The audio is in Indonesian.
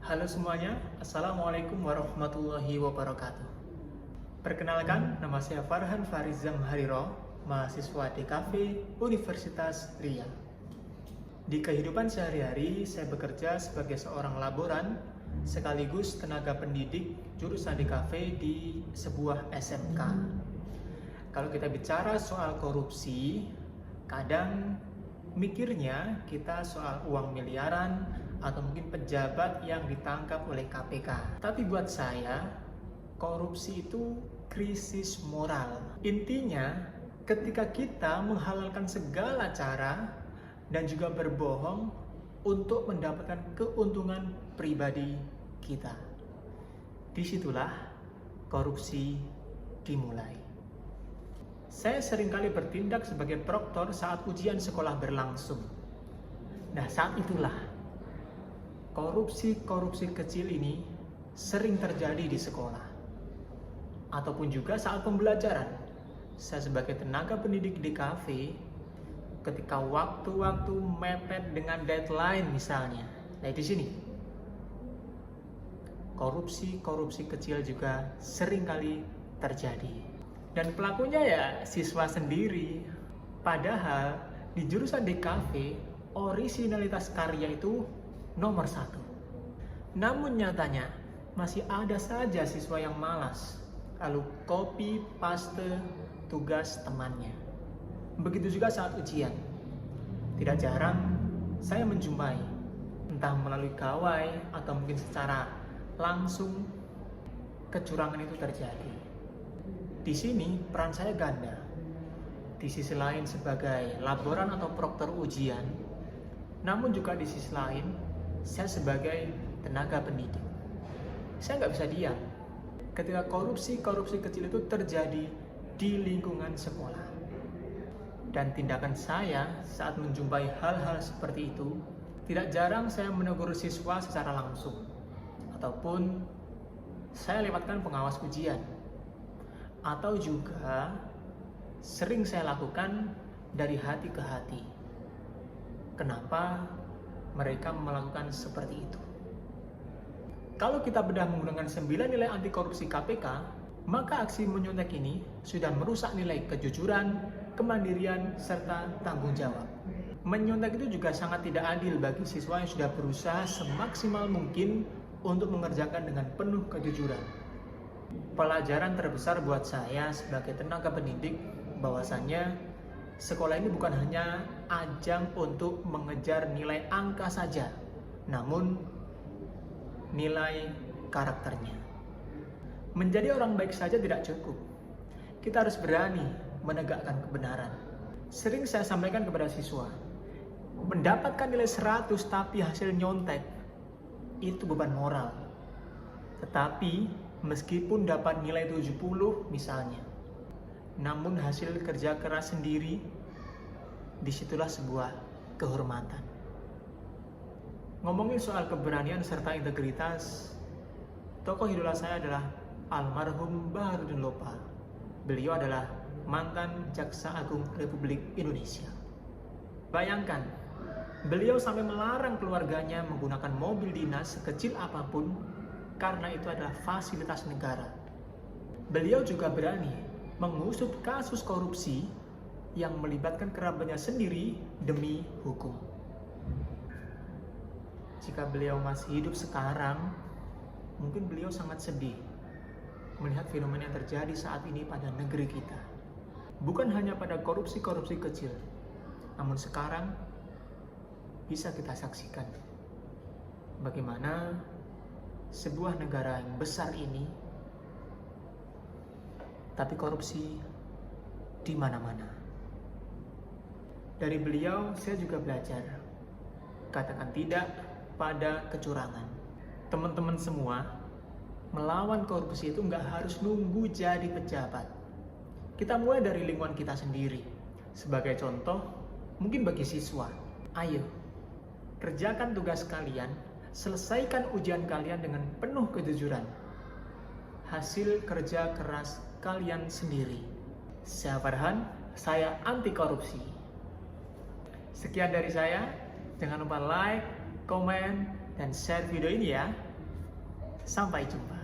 Halo semuanya, Assalamualaikum warahmatullahi wabarakatuh. Perkenalkan, nama saya Farhan Farizam Hariro, mahasiswa DKV Universitas Riau. Di kehidupan sehari-hari, saya bekerja sebagai seorang laboran sekaligus tenaga pendidik jurusan DKV di sebuah SMK. Kalau kita bicara soal korupsi, kadang mikirnya kita soal uang miliaran atau mungkin pejabat yang ditangkap oleh KPK. Tapi buat saya, korupsi itu krisis moral. Intinya, ketika kita menghalalkan segala cara dan juga berbohong untuk mendapatkan keuntungan pribadi kita. Disitulah korupsi dimulai. Saya seringkali bertindak sebagai proktor saat ujian sekolah berlangsung. Nah, saat itulah korupsi kecil ini sering terjadi di sekolah. Ataupun juga saat pembelajaran. Saya sebagai tenaga pendidik di kafe, ketika waktu-waktu mepet dengan deadline misalnya. Nah, di sini korupsi kecil juga seringkali terjadi. Dan pelakunya ya siswa sendiri. Padahal di jurusan DKV, orisinalitas karya itu nomor 1. Namun nyatanya masih ada saja siswa yang malas, lalu copy paste tugas temannya. Begitu juga saat ujian. Tidak jarang saya menjumpai, entah melalui gawai atau mungkin secara langsung, kecurangan itu terjadi. Di sini peran saya ganda. Di sisi lain sebagai laboran atau proktor ujian, namun juga di sisi lain saya sebagai tenaga pendidik. Saya nggak bisa diam ketika korupsi kecil itu terjadi di lingkungan sekolah. Dan tindakan saya saat menjumpai hal-hal seperti itu, tidak jarang saya menegur siswa secara langsung, ataupun saya lewatkan pengawas ujian, atau juga sering saya lakukan dari hati ke hati. Kenapa mereka melakukan seperti itu? Kalau kita bedah menggunakan 9 nilai anti korupsi KPK, maka aksi menyontek ini sudah merusak nilai kejujuran, kemandirian, serta tanggung jawab. Menyontek itu juga sangat tidak adil bagi siswa yang sudah berusaha semaksimal mungkin untuk mengerjakan dengan penuh kejujuran. Pelajaran terbesar buat saya sebagai tenaga pendidik bahwasannya sekolah ini bukan hanya ajang untuk mengejar nilai angka saja, namun nilai karakternya. Menjadi orang baik saja tidak cukup. Kita harus berani menegakkan kebenaran. Sering saya sampaikan kepada siswa, mendapatkan nilai 100 tapi hasil nyontek, itu beban moral. Tetapi meskipun dapat nilai 70 misalnya, namun hasil kerja keras sendiri, disitulah sebuah kehormatan. Ngomongin soal keberanian serta integritas, tokoh idola saya adalah almarhum Baharudin Lopa. Beliau adalah mantan Jaksa Agung Republik Indonesia. Bayangkan, beliau sampai melarang keluarganya menggunakan mobil dinas sekecil apapun karena itu adalah fasilitas negara. Beliau juga berani mengusut kasus korupsi yang melibatkan kerabatnya sendiri demi hukum. Jika beliau masih hidup sekarang, mungkin beliau sangat sedih melihat fenomena yang terjadi saat ini pada negeri kita. Bukan hanya pada korupsi kecil, namun sekarang bisa kita saksikan bagaimana sebuah negara yang besar ini, tapi korupsi di mana-mana. Dari beliau saya juga belajar, katakan tidak pada kecurangan. Teman-teman semua, melawan korupsi itu nggak harus nunggu jadi pejabat. Kita mulai dari lingkungan kita sendiri. Sebagai contoh, mungkin bagi siswa, ayo kerjakan tugas kalian, selesaikan ujian kalian dengan penuh kejujuran. Hasil kerja keras kalian sendiri. Saya Farhan, saya anti korupsi. Sekian dari saya. Jangan lupa like, komen, dan share video ini ya. Sampai jumpa.